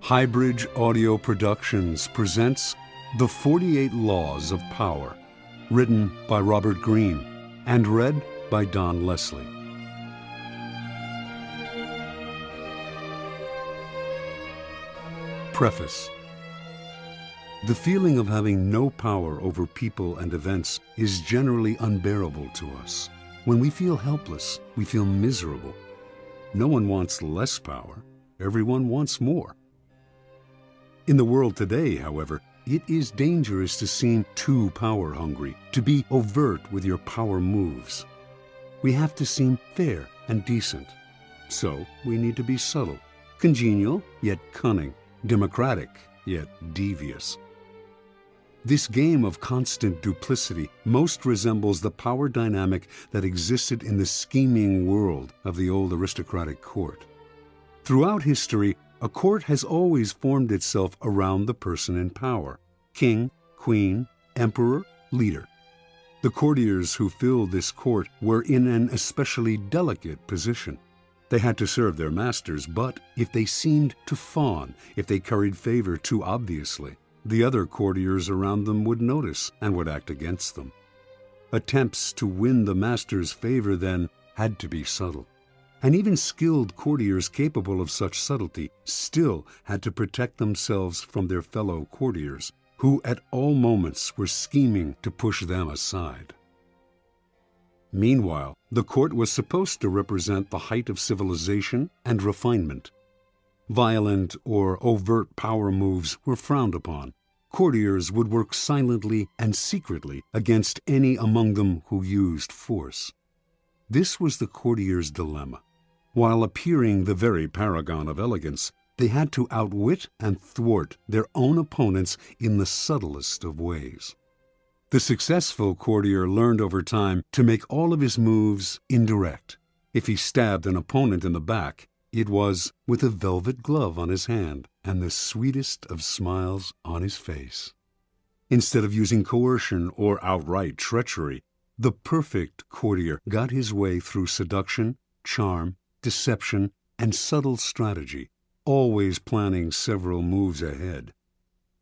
Highbridge Audio Productions presents The 48 Laws of Power, written by Robert Greene and read by Don Leslie. Preface. The feeling of having no power over people and events is generally unbearable to us. When we feel helpless, we feel miserable. No one wants less power. Everyone wants more. In the world today, however, it is dangerous to seem too power-hungry, to be overt with your power moves. We have to seem fair and decent. So we need to be subtle, congenial yet cunning, democratic yet devious. This game of constant duplicity most resembles the power dynamic that existed in the scheming world of the old aristocratic court. Throughout history, a court has always formed itself around the person in power: king, queen, emperor, leader. The courtiers who filled this court were in an especially delicate position. They had to serve their masters, but if they seemed to fawn, if they curried favor too obviously, the other courtiers around them would notice and would act against them. Attempts to win the master's favor then had to be subtle. And even skilled courtiers capable of such subtlety still had to protect themselves from their fellow courtiers, who at all moments were scheming to push them aside. Meanwhile, the court was supposed to represent the height of civilization and refinement. Violent or overt power moves were frowned upon. Courtiers would work silently and secretly against any among them who used force. This was the courtier's dilemma. While appearing the very paragon of elegance, they had to outwit and thwart their own opponents in the subtlest of ways. The successful courtier learned over time to make all of his moves indirect. If he stabbed an opponent in the back, it was with a velvet glove on his hand and the sweetest of smiles on his face. Instead of using coercion or outright treachery, the perfect courtier got his way through seduction, charm, deception, and subtle strategy, always planning several moves ahead.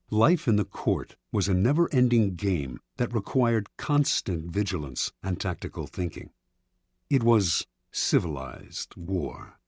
Life in the court was a never-ending game that required constant vigilance and tactical thinking. It was civilized war.